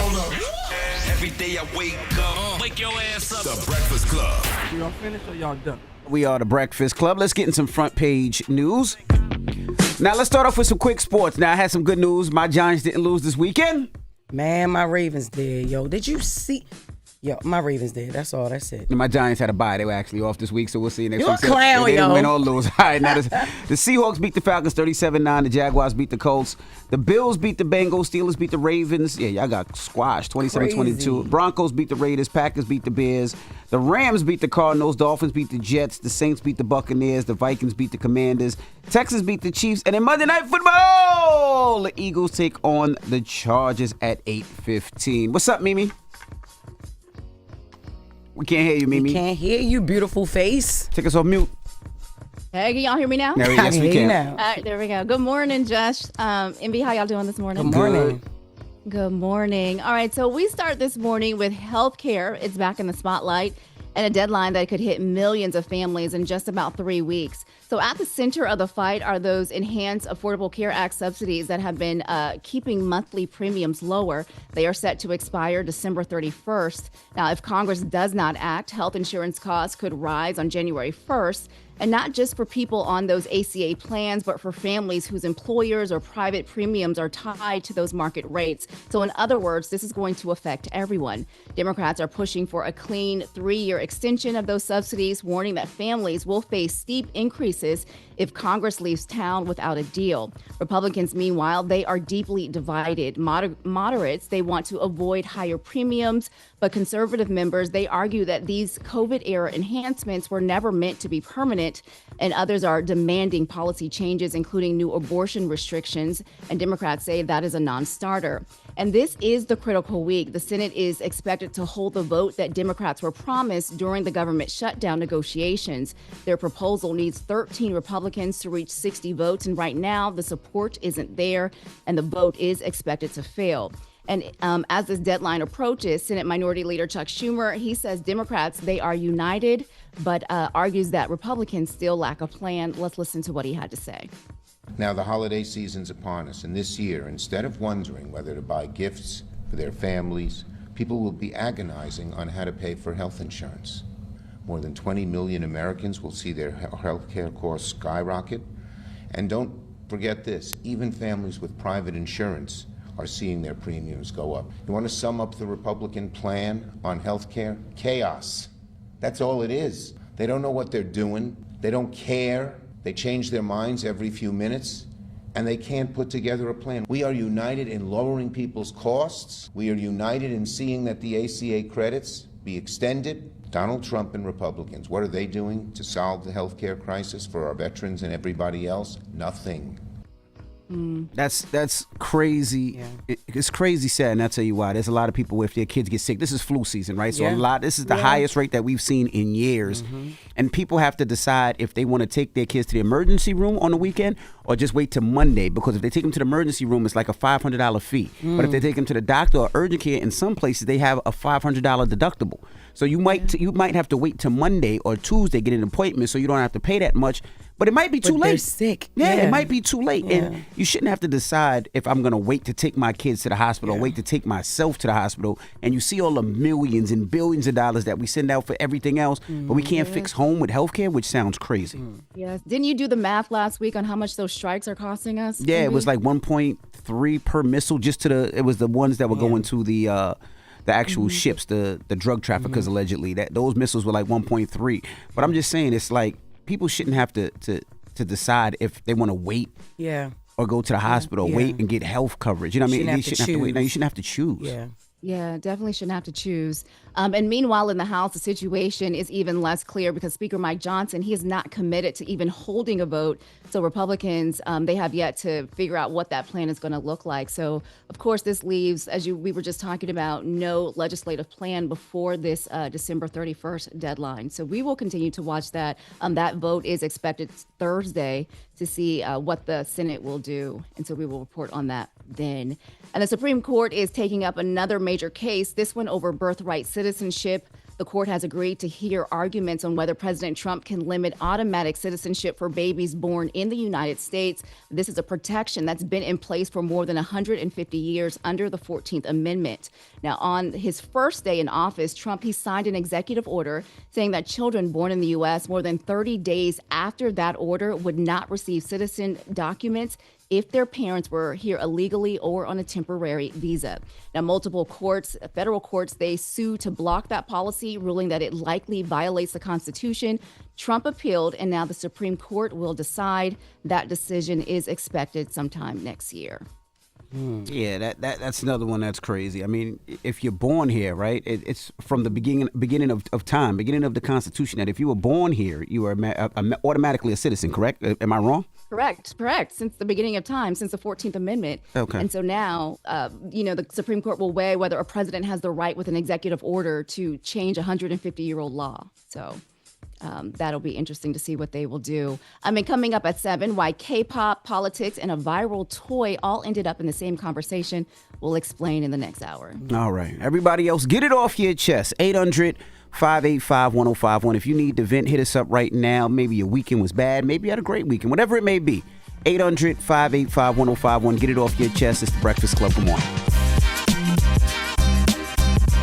Hold up. Every day I wake up, wake your ass up. The Breakfast Club. Y'all finished or y'all done? We are the Breakfast Club. Let's get in some front page news. Now, let's start off with some quick sports. Now, I had some good news. My Giants didn't lose this weekend. Man, my Ravens did. Yo, did you see? Yo, my Ravens did. That's all. That's it. And my Giants had a bye. They were actually off this week, so we'll see you next You week. a clown, they didn't yo. win or lose. All right, now the Seahawks beat the Falcons 37-9. The Jaguars beat the Colts. The Bills beat the Bengals. Steelers beat the Ravens. Yeah, y'all got squashed 27-22. Broncos beat the Raiders. Packers beat the Bears. The Rams beat the Cardinals. Dolphins beat the Jets. The Saints beat the Buccaneers. The Vikings beat the Commanders. Texas beat the Chiefs. And then Monday Night Football, the Eagles take on the Chargers at 8:15. What's up, Mimi? We can't hear you, Mimi. We can't hear you, beautiful face. Take us off mute. Hey, can y'all hear me now? No, yes, we can. All right, there we go. Good morning, Jess. MB, how y'all doing this morning? Good morning. Good morning. All right, so we start this morning with healthcare. It's back in the spotlight and a deadline that could hit millions of families in just about 3 weeks. So at the center of the fight are those enhanced Affordable Care Act subsidies that have been keeping monthly premiums lower. They are set to expire December 31st. Now, if Congress does not act, health insurance costs could rise on January 1st. And not just for people on those ACA plans, but for families whose employers or private premiums are tied to those market rates. So in other words, this is going to affect everyone. Democrats are pushing for a clean 3-year extension of those subsidies, warning that families will face steep increases if Congress leaves town without a deal. Republicans, meanwhile, they are deeply divided. Moderates, they want to avoid higher premiums, but conservative members, they argue that these COVID-era enhancements were never meant to be permanent, and others are demanding policy changes, including new abortion restrictions, and Democrats say that is a non-starter. And this is the critical week. The Senate is expected to hold the vote that Democrats were promised during the government shutdown negotiations. Their proposal needs 13 Republicans to reach 60 votes, and right now the support isn't there, and the vote is expected to fail. And as this deadline approaches, Senate Minority Leader Chuck Schumer, he says Democrats, they are united, but argues that Republicans still lack a plan. Let's listen to what he had to say. Now the holiday season's upon us, and this year, instead of wondering whether to buy gifts for their families, people will be agonizing on how to pay for health insurance. More than 20 million Americans will see their health care costs skyrocket. And don't forget this, even families with private insurance are seeing their premiums go up. You want to sum up the Republican plan on health care? Chaos. That's all it is. They don't know what they're doing. They don't care. They change their minds every few minutes, and they can't put together a plan. We are united in lowering people's costs. We are united in seeing that the ACA credits be extended. Donald Trump and Republicans, what are they doing to solve the health care crisis for our veterans and everybody else? Nothing. That's crazy. Yeah. It's crazy sad, and I'll tell you why. There's a lot of people if their kids get sick. This is flu season, right? So this is the highest rate that we've seen in years. And people have to decide if they want to take their kids to the emergency room on the weekend or just wait till Monday, because if they take them to the emergency room, it's like a $500 fee. But if they take them to the doctor or urgent care, in some places they have a $500 deductible. So you might have to wait till Monday or Tuesday, get an appointment, so you don't have to pay that much. But it might be too late. They're sick. Yeah, it might be too late. And you shouldn't have to decide if I'm going to wait to take my kids to the hospital or wait to take myself to the hospital. And you see all the millions and billions of dollars that we send out for everything else, but we can't fix home with healthcare, which sounds crazy. Yes. Didn't you do the math last week on how much those strikes are costing us? Yeah, it was like 1.3 per missile just it was the ones that were going to the actual ships, the drug traffickers allegedly. Those missiles were like 1.3. But I'm just saying, it's like, people shouldn't have to decide if they want to wait or go to the hospital, wait and get health coverage. You know what I mean? You shouldn't have to wait. No, you shouldn't have to choose. Yeah, definitely shouldn't have to choose. And meanwhile, in the House, the situation is even less clear because Speaker Mike Johnson, he is not committed to even holding a vote. So Republicans, they have yet to figure out what that plan is going to look like. So, of course, this leaves, we were just talking about, no legislative plan before this December 31st deadline. So we will continue to watch that. That vote is expected Thursday to see what the Senate will do. And so we will report on that then. And the Supreme Court is taking up another major case, this one over birthright citizenship. The court has agreed to hear arguments on whether President Trump can limit automatic citizenship for babies born in the United States. This is a protection that's been in place for more than 150 years under the 14th Amendment. Now, on his first day in office, Trump, he signed an executive order saying that children born in the U.S. more than 30 days after that order would not receive citizen documents if their parents were here illegally or on a temporary visa. Now, multiple courts, federal courts, they sued to block that policy, ruling that it likely violates the Constitution. Trump appealed, and now the Supreme Court will decide. That decision is expected sometime next year. Yeah, that's another one that's crazy. I mean, if you're born here, right, it's from the beginning of time, beginning of the Constitution, that if you were born here, you are automatically a citizen, correct? Am I wrong? Correct. Since the beginning of time, since the 14th Amendment. Okay. And so now, the Supreme Court will weigh whether a president has the right with an executive order to change a 150-year-old law. So that'll be interesting to see what they will do. Coming up at 7, why K-pop, politics, and a viral toy all ended up in the same conversation. We'll explain in the next hour. All right. Everybody else, get it off your chest. 800-585-1051. If you need to vent, hit us up right now. Maybe your weekend was bad. Maybe you had a great weekend. Whatever it may be. 800-585-1051. Get it off your chest. It's The Breakfast Club. Good morning.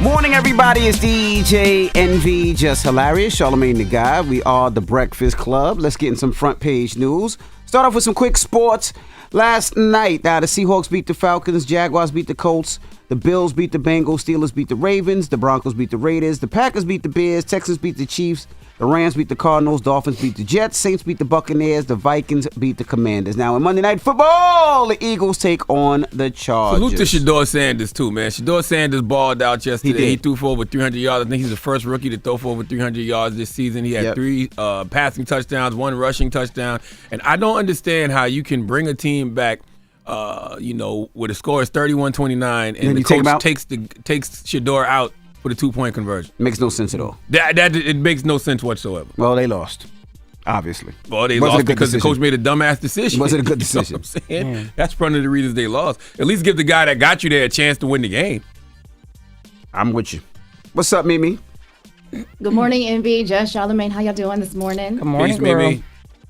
Morning, everybody. It's DJ NV, Jess Hilarious, Charlamagne the Guy. We are The Breakfast Club. Let's get in some front page news. Start off with some quick sports. Last night, the Seahawks beat the Falcons, Jaguars beat the Colts, the Bills beat the Bengals, Steelers beat the Ravens, the Broncos beat the Raiders, the Packers beat the Bears, Texans beat the Chiefs, the Rams beat the Cardinals, Dolphins beat the Jets, Saints beat the Buccaneers, the Vikings beat the Commanders. Now, in Monday Night Football, the Eagles take on the Chargers. Salute to Shedeur Sanders, too, man. Shedeur Sanders balled out yesterday. He threw for over 300 yards. I think he's the first rookie to throw for over 300 yards this season. He had 3 passing touchdowns, 1 rushing touchdown. And I don't understand how you can bring a team back, with a score is 31-29, and the coach takes Shedeur out for the 2-point conversion. Makes no sense at all. It makes no sense whatsoever. Well, they lost, obviously. Well, they lost because the coach made a dumbass decision. Was it a good decision? You know what I'm saying? That's one of the reasons they lost. At least give the guy that got you there a chance to win the game. I'm with you. What's up, Mimi? Good morning, NV, Jess, Charlamagne. How y'all doing this morning? Good morning, Peace, girl. Mimi.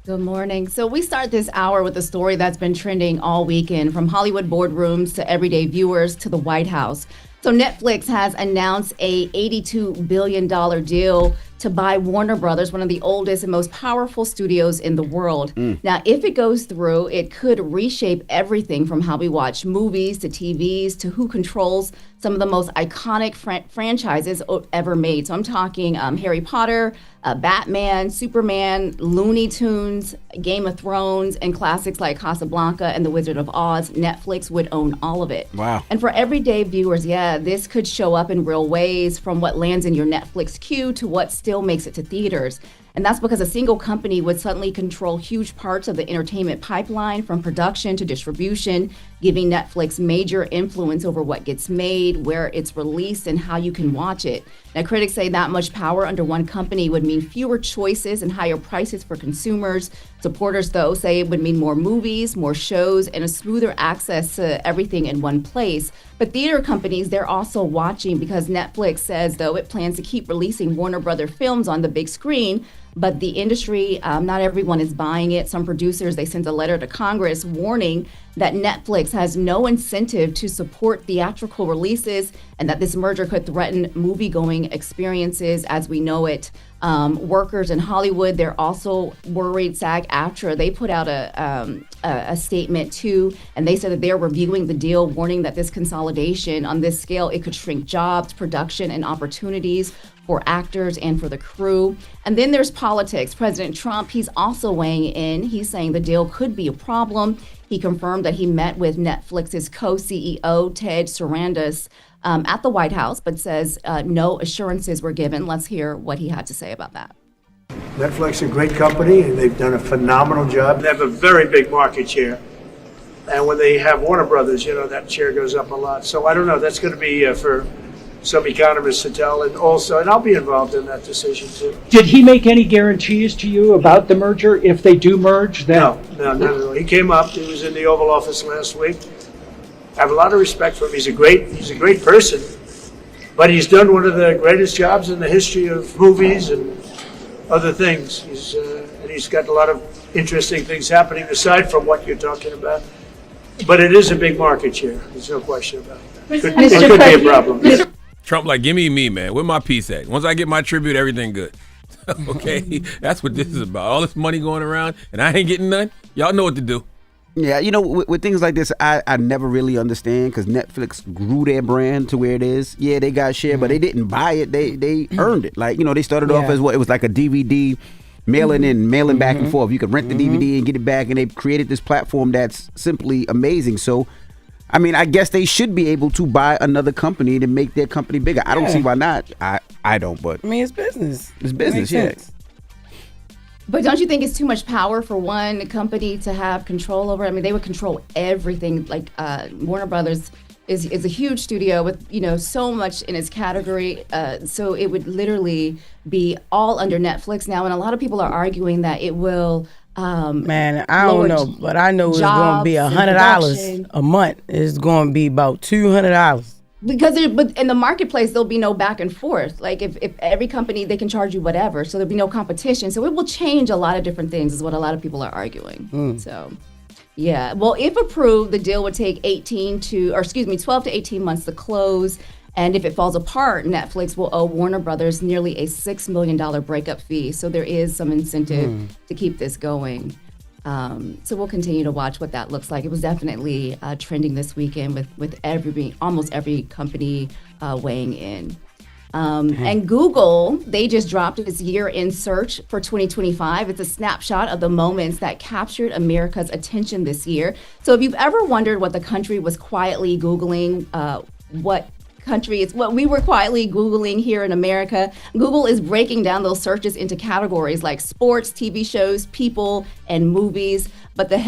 Good morning. So we start this hour with a story that's been trending all weekend, from Hollywood boardrooms to everyday viewers to the White House. So Netflix has announced a $82 billion deal to buy Warner Brothers, one of the oldest and most powerful studios in the world. Now, if it goes through, it could reshape everything from how we watch movies to TVs to who controls some of the most iconic franchises ever made. So I'm talking Harry Potter, Batman, Superman, Looney Tunes, Game of Thrones, and classics like Casablanca and The Wizard of Oz. Netflix would own all of it. Wow. And for everyday viewers, this could show up in real ways, from what lands in your Netflix queue to what still makes it to theaters. And that's because a single company would suddenly control huge parts of the entertainment pipeline, from production to distribution, giving Netflix major influence over what gets made, where it's released, and how you can watch it. Now, critics say that much power under one company would mean fewer choices and higher prices for consumers. Supporters, though, say it would mean more movies, more shows, and a smoother access to everything in one place. But theater companies, they're also watching, because Netflix says, though, it plans to keep releasing Warner Brothers films on the big screen. But the industry, not everyone is buying it. Some producers, they sent a letter to Congress warning that Netflix has no incentive to support theatrical releases, and that this merger could threaten movie-going experiences as we know it. Workers in Hollywood, they're also worried. SAG-AFTRA, they put out a statement too, and they said that they're reviewing the deal, warning that this consolidation on this scale, it could shrink jobs, production, and opportunities for actors and for the crew. And then there's politics. President Trump, he's also weighing in. He's saying the deal could be a problem. He confirmed that he met with Netflix's co-CEO, Ted Sarandos, at the White House, but says no assurances were given. Let's hear what he had to say about that. Netflix is a great company, and they've done a phenomenal job. They have a very big market share. And when they have Warner Brothers, that share goes up a lot. So I don't know. That's going to be for some economists to tell. And I'll be involved in that decision, too. Did he make any guarantees to you about the merger if they do merge? No, not at all. He came up. He was in the Oval Office last week. I have a lot of respect for him. He's a great person. But he's done one of the greatest jobs in the history of movies and other things. And he's got a lot of interesting things happening aside from what you're talking about. But it is a big market share. There's no question about it. It could be a problem. Trump like, give me, man. Where my piece at? Once I get my tribute, everything good. Okay? That's what this is about. All this money going around, and I ain't getting none. Y'all know what to do. Yeah, with things like this, I never really understand because Netflix grew their brand to where it is. Yeah, they got share, but they didn't buy it. They earned it. Like, they started off as what? It was like a DVD, mailing back and forth. You could rent the DVD and get it back, and they created this platform that's simply amazing. So, I mean, I guess they should be able to buy another company to make their company bigger. I don't see why not. I don't, but... I mean, it's business. It's business, yeah. But don't you think it's too much power for one company to have control over? I mean, they would control everything. Like Warner Brothers is a huge studio with so much in its category. So it would literally be all under Netflix now. And a lot of people are arguing that it will. Man, I don't know, but I know it's going to be $100 a month. It's going to be about $200. Because but in the marketplace, there'll be no back and forth. Like if every company, they can charge you whatever, so there'll be no competition. So it will change a lot of different things is what a lot of people are arguing. So, yeah. Well, if approved, the deal would take 12 to 18 months to close. And if it falls apart, Netflix will owe Warner Brothers nearly a $6 million breakup fee. So there is some incentive to keep this going. So we'll continue to watch what that looks like. It was definitely trending this weekend with almost every company weighing in. And Google, they just dropped its year-end search for 2025. It's a snapshot of the moments that captured America's attention this year. So if you've ever wondered what the country was quietly Googling, what we were quietly Googling here in America. Google is breaking down those searches into categories like sports, TV shows, people, and movies. But the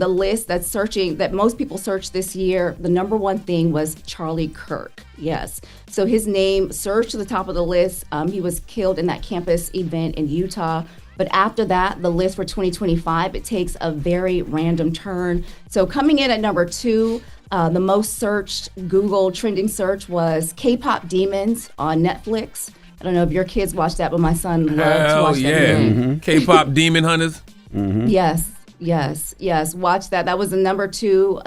list that most people searched this year, the number one thing was Charlie Kirk. Yes. So his name surged to the top of the list. He was killed in that campus event in Utah. But after that, the list for 2025, it takes a very random turn. So coming in at number 2, the most searched Google trending search was K-pop demons on Netflix. I don't know if your kids watch that, but my son loved to watch that. K-pop demon hunters. Yes. Watch that. That was the number 2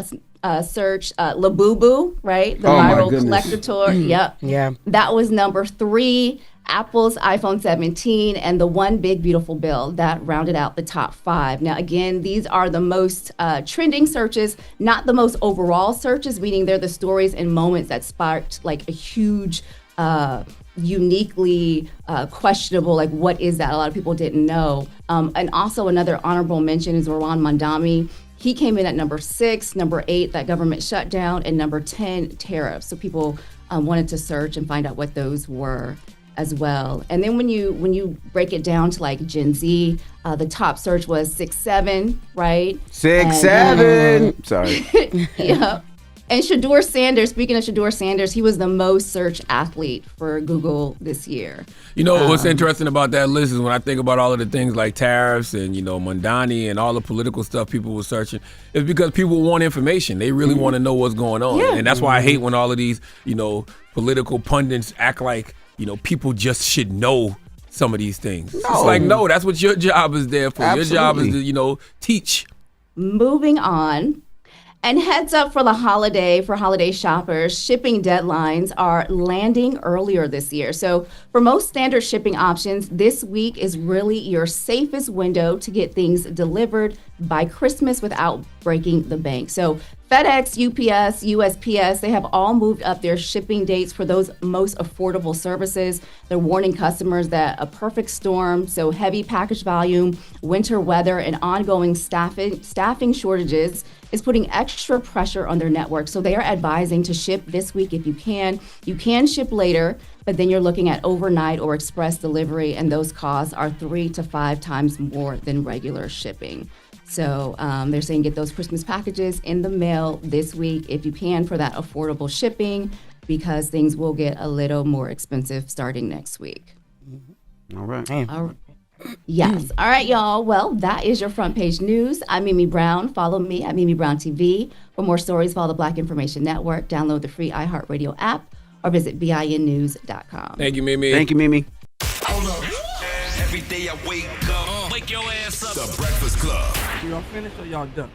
search. Labubu, right? The viral collector tour. Yep. Yeah. That was number 3. Apple's iPhone 17 and the One Big Beautiful Bill. That rounded out the top 5. Now, again, these are the most trending searches, not the most overall searches, meaning they're the stories and moments that sparked like a huge, uniquely questionable, like what is that? A lot of people didn't know. And also another honorable mention is Zoran Mondani. He came in at number 6, number 8, that government shutdown, and number 10, tariffs. So people wanted to search and find out what those were as well. And then when you break it down to like Gen Z, the top search was 6'7", right? 6'7". Sorry. Yeah. And Shador Sanders, speaking of Shador Sanders, he was the most searched athlete for Google this year. What's interesting about that list is when I think about all of the things like tariffs and, Mondani and all the political stuff people were searching, it's because people want information. They really want to know what's going on. Yeah. And that's why I hate when all of these, political pundits act like, people just should know some of these things. No. It's like, no, that's what your job is there for. Absolutely. Your job is to, teach. Moving on. And heads up for holiday shoppers, shipping deadlines are landing earlier this year. So for most standard shipping options, this week is really your safest window to get things delivered by Christmas without breaking the bank. So FedEx, UPS, USPS, they have all moved up their shipping dates for those most affordable services. They're warning customers that a perfect storm, so heavy package volume, winter weather, and ongoing staffing shortages is putting extra pressure on their network. So they are advising to ship this week if you can. You can ship later, but then you're looking at overnight or express delivery, and those costs are 3 to 5 times more than regular shipping. So they're saying get those Christmas packages in the mail this week if you can for that affordable shipping, because things will get a little more expensive starting next week. All right. Yes. All right, y'all. Well, that is your front page news. I'm Mimi Brown. Follow me at Mimi Brown TV. For more stories, follow the Black Information Network. Download the free iHeartRadio app or visit BINnews.com. Thank you, Mimi. Thank you, Mimi. Hold up. Every day I wake up. Wake your ass up. The Breakfast Club. Y'all finished or y'all done?